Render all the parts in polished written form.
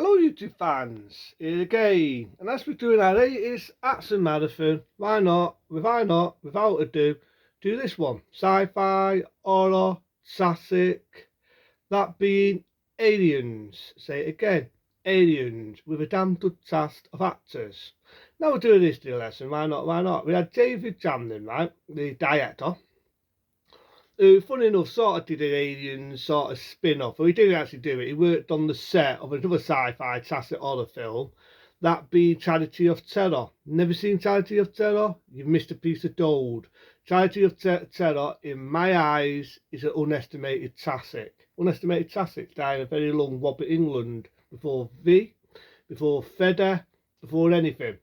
Hello YouTube fans, here again, and as we're doing our 80s action marathon, without ado, do this one, sci-fi, horror, classic, that being Aliens. Say it again, Aliens, with a damn good cast of actors. Now we're doing this history lesson, why not? We had David Jamlin, right, the director, who, funny enough, sort of did an Alien sort of spin-off. Well, he didn't actually do it. He worked on the set of another sci-fi classic horror film, that being Charity of Terror. Never seen Charity of Terror? You've missed a piece of gold. Charity of Terror, in my eyes, is an unestimated classic. Unestimated classic, dying a very long wob in England before V, before Feder, before anything.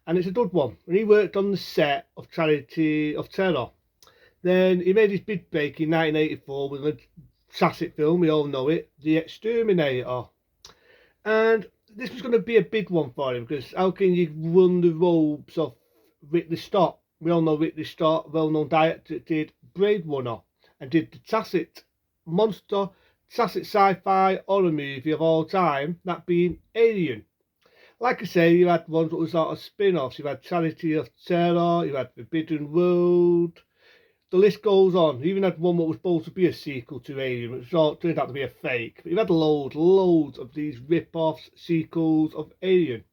And it's a good one. And he worked on the set of Charity of Terror. Then he made his big break in 1984 with a classic film, we all know it, The Exterminator. And this was going to be a big one for him, because how can you run the robes of Ridley Scott? We all know Ridley Scott, well-known director, did Blade Runner and did the classic monster, classic sci-fi horror movie of all time, that being Alien. Like I say, you had ones that were sort of spin-offs. You had Charity of Terror, you had Forbidden World. The list goes on. You even had one that was supposed to be a sequel to Alien, which turned out to be a fake. But you've had loads of these rip-offs, sequels of Alien.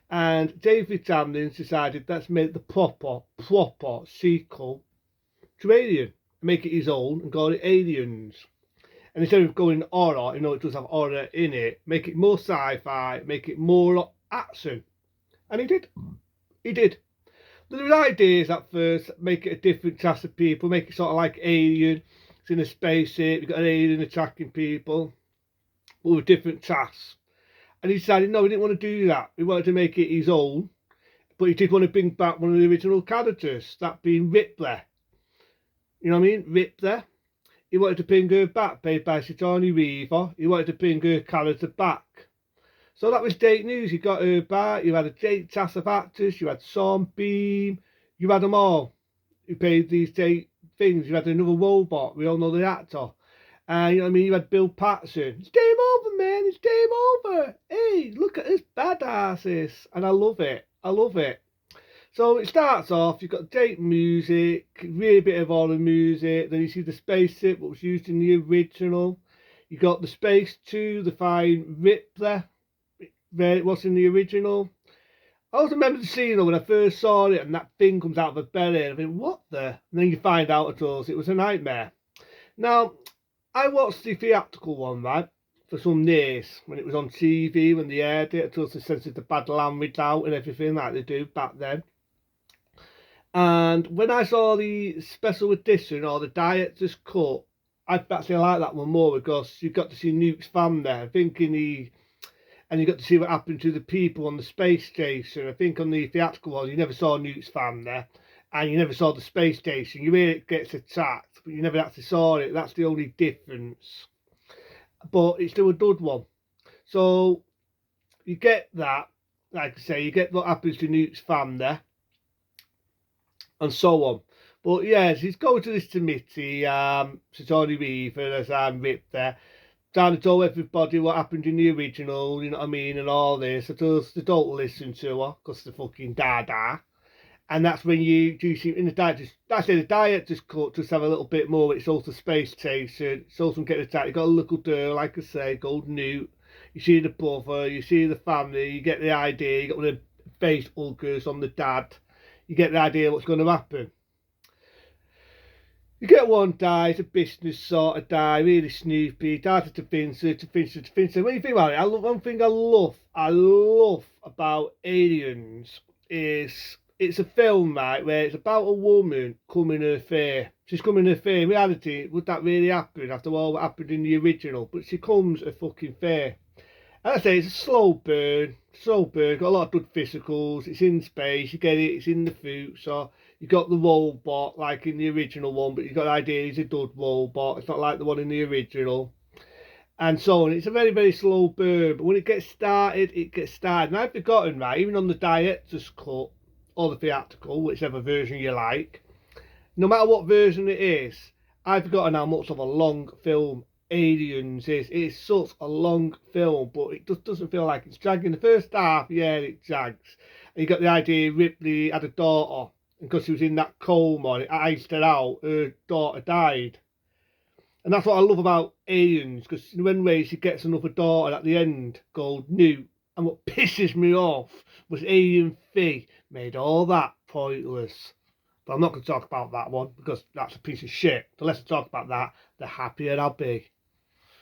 And David Tamlin decided, let's make the proper sequel to Alien. Make it his own and call it Aliens. And instead of going horror, it does have horror in it, make it more sci-fi, make it more action. And he did. He did. There were ideas at first, make it a different class of people, make it sort of like Alien. It's in a spaceship, you've got an alien attacking people, but with different tasks. And he decided, no, he didn't want to do that. He wanted to make it his own, but he did want to bring back one of the original characters, that being Ripley. You know what I mean? Ripley. He wanted to bring her back, played by Sigourney Weaver. He wanted to bring her character back. So that was great news. You got her back. You had a great cast of actors. You had Sean Bean. You had them all who played these great things. You had another robot. We all know the actor. And you know what I mean? You had Bill Paxton. It's game over, man. It's game over. Hey, look at this badasses. And I love it. I love it. So it starts off, you've got great music, really bit of horror music. Then you see the spaceship, what was used in the original. You got the space too, the fine Ripley. What's in the original. I also remember the scene though, when I first saw it and that thing comes out of the belly and I think, what the? And then you find out at all it was a nightmare. Now, I watched the theatrical one, right, for some years when it was on TV, when they aired it, until they censored the bad language out and everything like they do back then. And when I saw the special edition or the director's cut, I actually like that one more because you got to see Newt's fam there. And you got to see what happened to the people on the space station. I think on the theatrical one, you never saw Newt's fam there, and you never saw the space station. You hear it gets attacked, but you never actually saw it. That's the only difference. But it's still a good one. So you get that, like I say, you get what happens to Newt's fam there, and so on. But yes, he's going to this committee, Sigourney Weaver, as I'm ripped there, trying to tell everybody what happened in the original, you know what I mean, and all this. Until they don't listen to her, because they're fucking dada. And that's when you do see in the director's cut, just have a little bit more. It's also space station, it's also getting attacked. You got a little girl, like I say, called Newt. You see the brother, you see the family, you get the idea. You got one of the face huggers on the dad. You get the idea what's going to happen. You get one guy, it's a business sort of guy, really snoopy, data to Vincent. When you think about it, one thing I love about Aliens is it's a film, right, where it's about a woman coming her fair. She's coming her fair. In reality, would that really happen after all what happened in the original? But she comes a fucking fair. And I say it's a slow burn, got a lot of good physicals, it's in space, you get it, it's in the food, so you got the robot like in the original one, but you've got the idea he's a good robot, it's not like the one in the original, and so on. It's a very, very slow burn, but when it gets started, it gets started. And I've forgotten, right, even on the director's cut, or the theatrical, whichever version you like, no matter what version it is, I've forgotten how much of a long film Aliens is. It's such a long film, but it just doesn't feel like it's dragging. The first half, yeah, it drags. And you got the idea Ripley had a daughter, and because she was in that coma and it iced her out, her daughter died. And that's what I love about Aliens, because when she gets another daughter at the end called Newt, and what pisses me off was Alien 3 made all that pointless. But I'm not going to talk about that one because that's a piece of shit. The less I talk about that, the happier I'll be.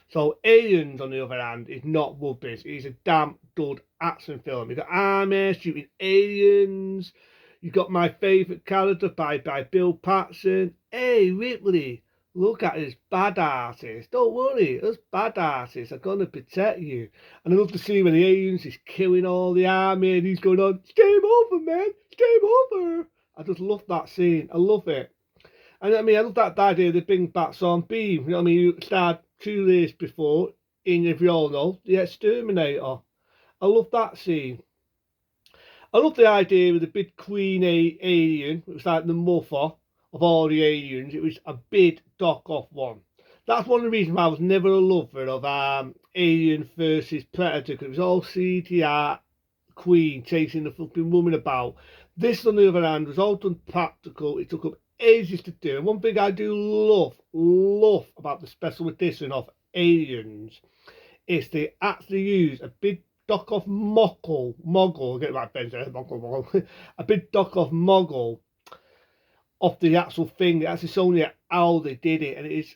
So Aliens, on the other hand, is not rubbish. It's a damn good action film. You've got army shooting aliens. You've got my favourite character by Bill Paxton. Hey, Ripley, look at us badasses. Don't worry, us badasses are going to protect you. And I love to see when the aliens is killing all the army and he's going on, it's game over, man. It's game over. I just love that scene. I love it. And I mean, I love that idea they bring back Sean Bean. You know what I mean? You started 2 years before, in, if you all know, The Exterminator. I love that scene. I love the idea of the big queen alien. It was like the mother of all the aliens. It was a big dock-off one. That's one of the reasons why I was never a lover of Alien versus Predator, because it was all CGI queen chasing the fucking woman about. This, on the other hand, was all done practical. It took up ages to do. And one thing I do love about the special edition of Aliens is they actually use a big dock-off moggle, get it right, Ben, moggle, a big dock-off moggle of the actual thing. That's just only how they did it, and it is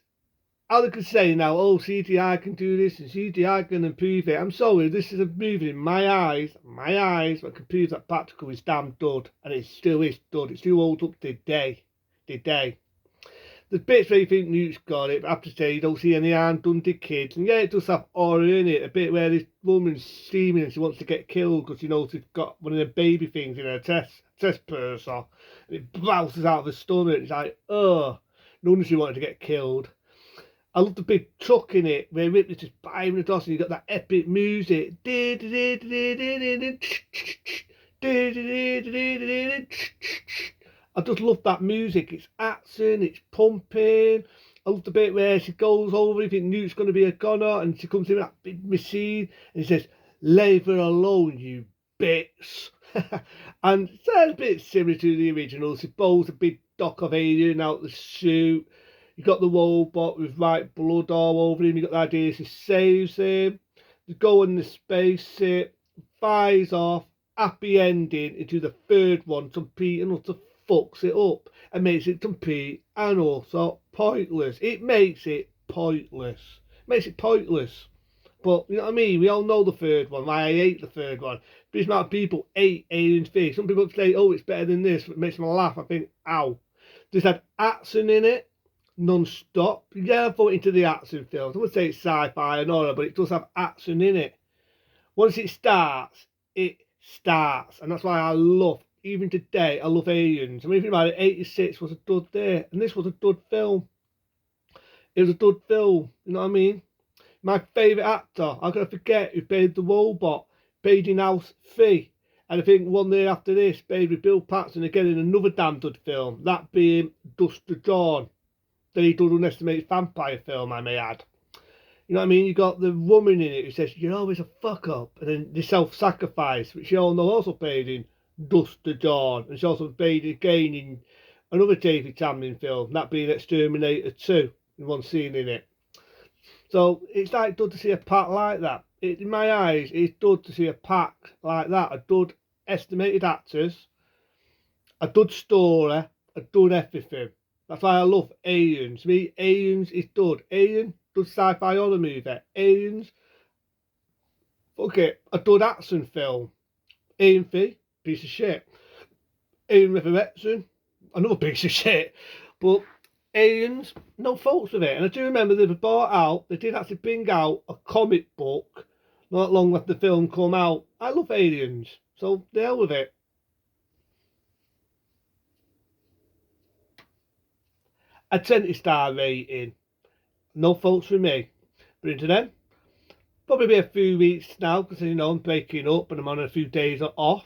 how they could say now, oh, CGI can do this and CGI can improve it. I'm sorry, this is a movie in my eyes, that can prove that practical is damn dud, and it still is dud. It still holds up today. The bits where you think Newt's got it, but I have to say you don't see any harm done to kids. And yeah, it does have horror in it. A bit where this woman's steaming and she wants to get killed because she knows she's got one of the baby things in her test purse, and it blouses out of her stomach. It's like, no wonder she wanted to get killed. I love the big truck in it where Ripley's just firing the toss and you got that epic music. I just love that music. It's action, it's pumping. I love the bit where she goes over, you think Newt's going to be a goner, and she comes in with that big machine and she says, leave her alone, you bits. And it's a bit similar to the original. She blows a big dock of alien out the chute. You got the robot with white blood all over him. You got the idea she saves him. They go in the spaceship, fires off, happy ending into the third one. Complete and utter fucks it up and makes it complete and also pointless. It makes it pointless. But you know what I mean? We all know the third one. Why I hate the third one. But amount of people hate Aliens 3. Some people say, oh, it's better than this. It makes me laugh. I think, ow. This had action in it, non-stop. Yeah, I thought into the action films. I would say it's sci-fi and horror, but it does have action in it. Once it starts, it starts. And that's why I love, even today, I love Aliens. I mean, about it, 86 was a dud there. And this was a dud film. It was a dud film. You know what I mean? My favourite actor, I'm going to forget who played the robot, played in House 3. And I think 1 year after this, played with Bill Paxton again in another damn dud film, that being Dusk Till Dawn. Then he did Unestimated Vampire film, I may add. You know what I mean? You got the woman in it who says, you're always a fuck up. And then the self-sacrifice, which you all know also played in Dusk Till Dawn. And she also played again in another David Tamlin film, that being Exterminator 2, in one scene in it. So it's like good to see a pack like that. In my eyes, it's good to see a pack like that. A good estimated actors, a good story, a good everything. That's why I love Aliens. To me, Aliens is good. Alien, good sci-fi horror movie. Aliens, fuck it, a good action film. Alien 3, piece of shit. Alien Resurrection, another piece of shit. But Aliens, no faults with it. And I do remember they were bought out, they did actually bring out a comic book not long after the film come out. I love Aliens, so the hell with it. A 20-star rating, no faults with me. But into them, probably be a few weeks now because you know I'm breaking up and I'm on a few days off.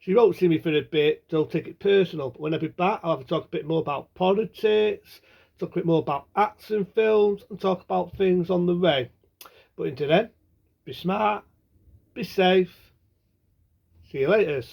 So you won't see me for a bit, don't take it personal. But when I be back, I'll have to talk a bit more about politics, talk a bit more about action films and talk about things on the way. But until then, be smart, be safe. See you later.